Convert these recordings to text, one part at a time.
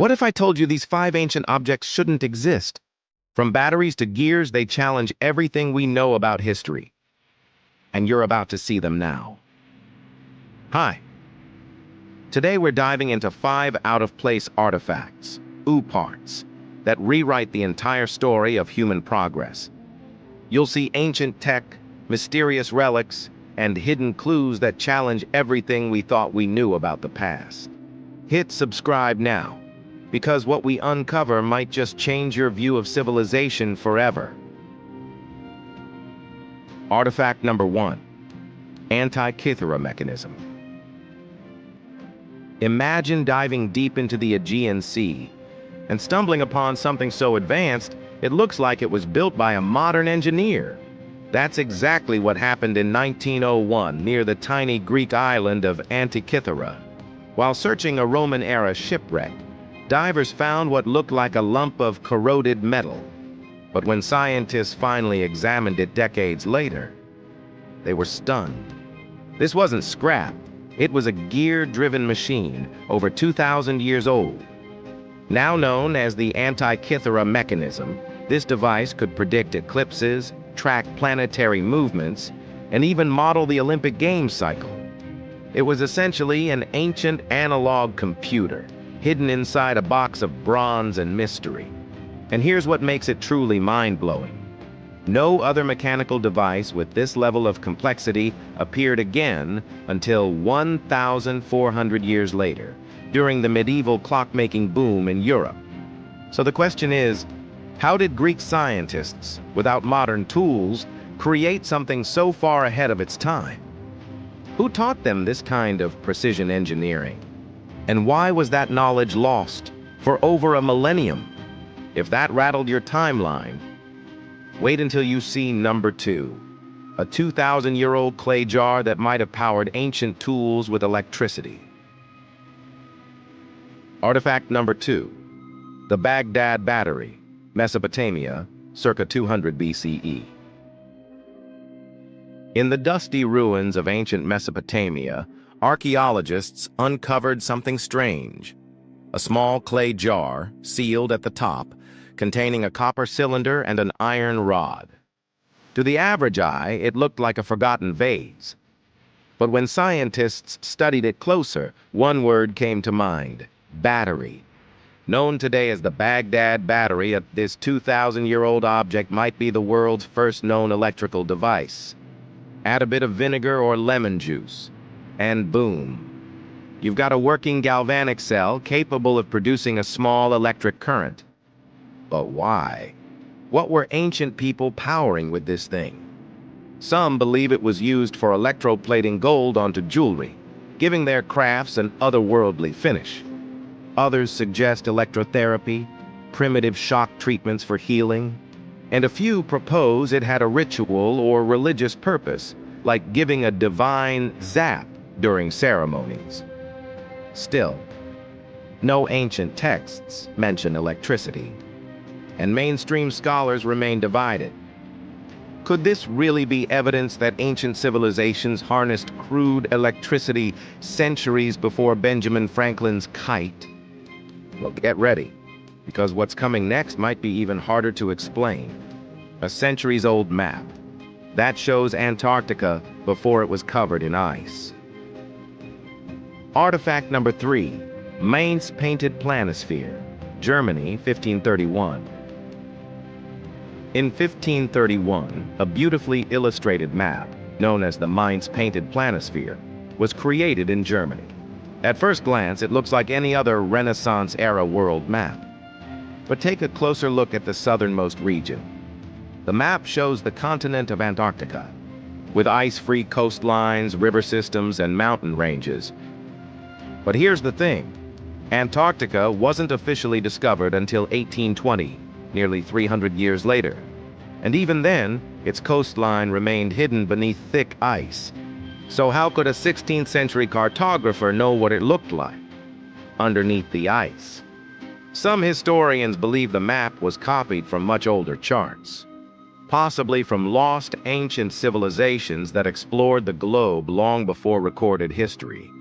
What if I told you these 5 ancient objects shouldn't exist? From batteries to gears, they challenge everything we know about history. And you're about to see them now. Hi. Today we're diving into 5 out-of-place artifacts, parts, that rewrite the entire story of human progress. You'll see ancient tech, mysterious relics, and hidden clues that challenge everything we thought we knew about the past. Hit subscribe now, because what we uncover might just change your view of civilization forever. Artifact number 1. Antikythera mechanism. Imagine diving deep into the Aegean Sea and stumbling upon something so advanced it looks like it was built by a modern engineer. That's exactly what happened in 1901 near the tiny Greek island of Antikythera. While searching a Roman-era shipwreck, divers found what looked like a lump of corroded metal. But when scientists finally examined it decades later, they were stunned. This wasn't scrap. It was a gear-driven machine over 2,000 years old. Now known as the Antikythera mechanism, this device could predict eclipses, track planetary movements, and even model the Olympic Games cycle. It was essentially an ancient analog computer, hidden inside a box of bronze and mystery. And here's what makes it truly mind-blowing. No other mechanical device with this level of complexity appeared again until 1,400 years later, during the medieval clockmaking boom in Europe. So the question is, how did Greek scientists, without modern tools, create something so far ahead of its time? Who taught them this kind of precision engineering? And why was that knowledge lost for over a millennium? If that rattled your timeline, wait until you see number 2, a 2,000-year-old clay jar that might have powered ancient tools with electricity. Artifact number 2, the Baghdad Battery, Mesopotamia, circa 200 BCE. In the dusty ruins of ancient Mesopotamia, archaeologists uncovered something strange. A small clay jar, sealed at the top, containing a copper cylinder and an iron rod. To the average eye, it looked like a forgotten vase. But when scientists studied it closer, one word came to mind: battery. Known today as the Baghdad Battery, this 2,000-year-old object might be the world's first known electrical device. Add a bit of vinegar or lemon juice, and boom. You've got a working galvanic cell capable of producing a small electric current. But why? What were ancient people powering with this thing? Some believe it was used for electroplating gold onto jewelry, giving their crafts an otherworldly finish. Others suggest electrotherapy, primitive shock treatments for healing, and a few propose it had a ritual or religious purpose, like giving a divine zap during ceremonies. Still, no ancient texts mention electricity, and mainstream scholars remain divided. Could this really be evidence that ancient civilizations harnessed crude electricity centuries before Benjamin Franklin's kite? Well, get ready, because what's coming next might be even harder to explain. A centuries-old map that shows Antarctica before it was covered in ice. Artifact number 3, Mainz painted planisphere, Germany, 1531. In 1531, a beautifully illustrated map, known as the Mainz painted planisphere, was created in Germany. At first glance, it looks like any other Renaissance-era world map. But take a closer look at the southernmost region. The map shows the continent of Antarctica, with ice-free coastlines, river systems, and mountain ranges. But here's the thing. Antarctica wasn't officially discovered until 1820, nearly 300 years later. And even then, its coastline remained hidden beneath thick ice. So how could a 16th century cartographer know what it looked like underneath the ice? Some historians believe the map was copied from much older charts, possibly from lost ancient civilizations that explored the globe long before recorded history.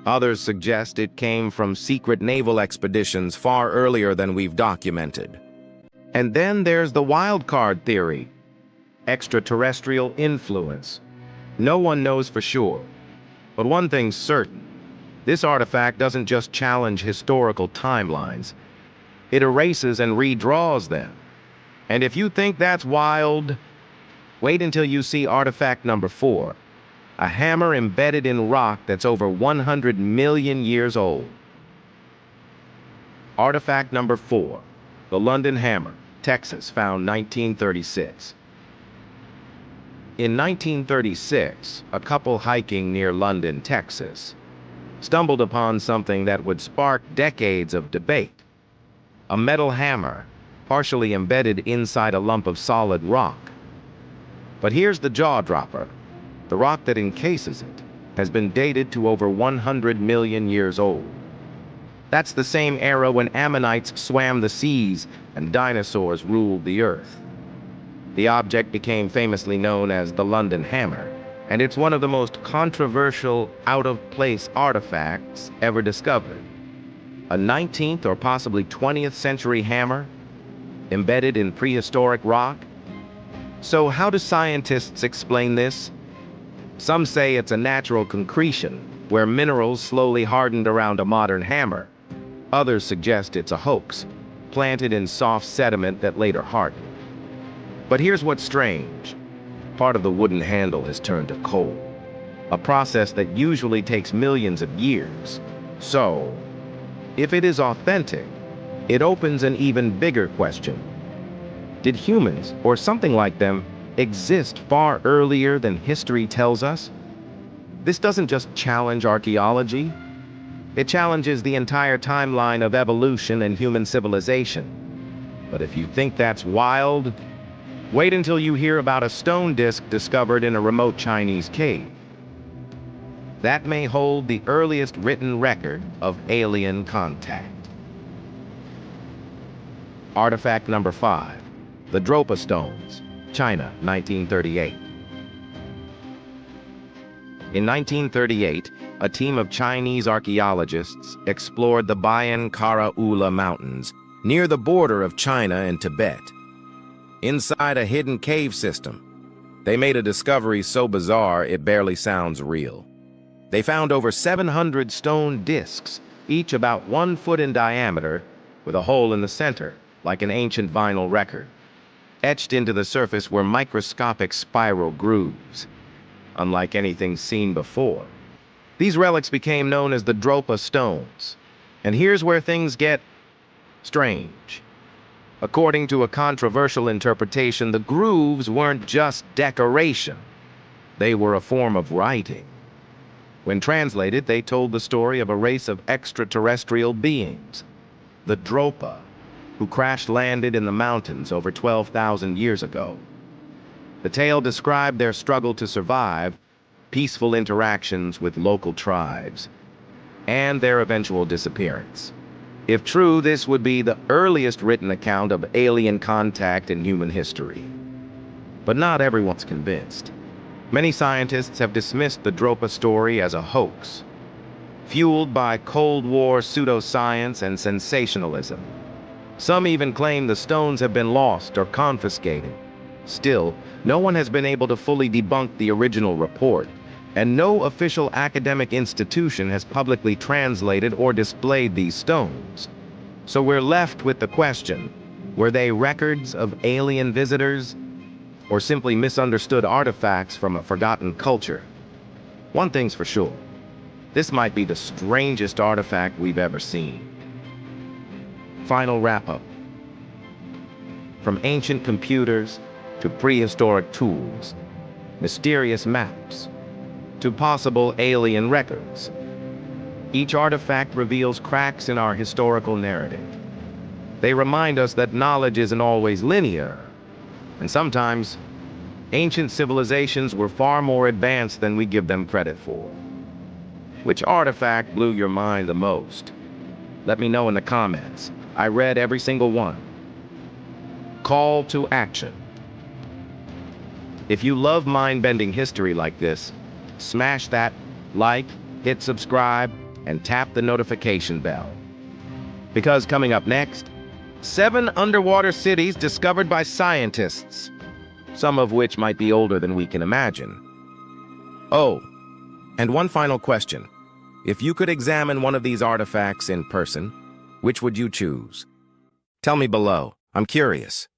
Others suggest it came from secret naval expeditions far earlier than we've documented. And then there's the wild card theory, extraterrestrial influence. No one knows for sure, but one thing's certain. This artifact doesn't just challenge historical timelines, it erases and redraws them. And if you think that's wild, wait until you see artifact number 4, a hammer embedded in rock that's over 100 million years old. Artifact number 4, the London Hammer, Texas, found 1936. In 1936, a couple hiking near London, Texas, stumbled upon something that would spark decades of debate. A metal hammer, partially embedded inside a lump of solid rock. But here's the jaw-dropper. The rock that encases it has been dated to over 100 million years old. That's the same era when ammonites swam the seas and dinosaurs ruled the earth. The object became famously known as the London Hammer, and it's one of the most controversial, out-of-place artifacts ever discovered. A 19th or possibly 20th century hammer, embedded in prehistoric rock? So how do scientists explain this? Some say it's a natural concretion, where minerals slowly hardened around a modern hammer. Others suggest it's a hoax, planted in soft sediment that later hardened. But here's what's strange. Part of the wooden handle has turned to coal, a process that usually takes millions of years. So, if it is authentic, it opens an even bigger question. Did humans, or something like them, exist far earlier than history tells us? This doesn't just challenge archaeology. It challenges the entire timeline of evolution and human civilization. But if you think that's wild, wait until you hear about a stone disk discovered in a remote Chinese cave. That may hold the earliest written record of alien contact. Artifact number 5, the Dropa Stones, China, 1938. In 1938, a team of Chinese archaeologists explored the Bayan Kara Ula Mountains, near the border of China and Tibet. Inside a hidden cave system, they made a discovery so bizarre it barely sounds real. They found over 700 stone discs, each about 1 foot in diameter, with a hole in the center, like an ancient vinyl record. Etched into the surface were microscopic spiral grooves, unlike anything seen before. These relics became known as the Dropa Stones. And here's where things get strange. According to a controversial interpretation, the grooves weren't just decoration. They were a form of writing. When translated, they told the story of a race of extraterrestrial beings, the Dropa, who crash-landed in the mountains over 12,000 years ago. The tale described their struggle to survive, peaceful interactions with local tribes, and their eventual disappearance. If true, this would be the earliest written account of alien contact in human history. But not everyone's convinced. Many scientists have dismissed the Dropa story as a hoax, fueled by Cold War pseudoscience and sensationalism. Some even claim the stones have been lost or confiscated. Still, no one has been able to fully debunk the original report, and no official academic institution has publicly translated or displayed these stones. So we're left with the question, were they records of alien visitors, or simply misunderstood artifacts from a forgotten culture? One thing's for sure, this might be the strangest artifact we've ever seen. Final wrap-up. From ancient computers to prehistoric tools, mysterious maps, to possible alien records, each artifact reveals cracks in our historical narrative. They remind us that knowledge isn't always linear, and sometimes ancient civilizations were far more advanced than we give them credit for. Which artifact blew your mind the most? Let me know in the comments. I read every single one. Call to action. If you love mind-bending history like this, smash that like, hit subscribe, and tap the notification bell. Because coming up next, 7 underwater cities discovered by scientists, some of which might be older than we can imagine. Oh, and one final question. If you could examine one of these artifacts in person, which would you choose? Tell me below. I'm curious.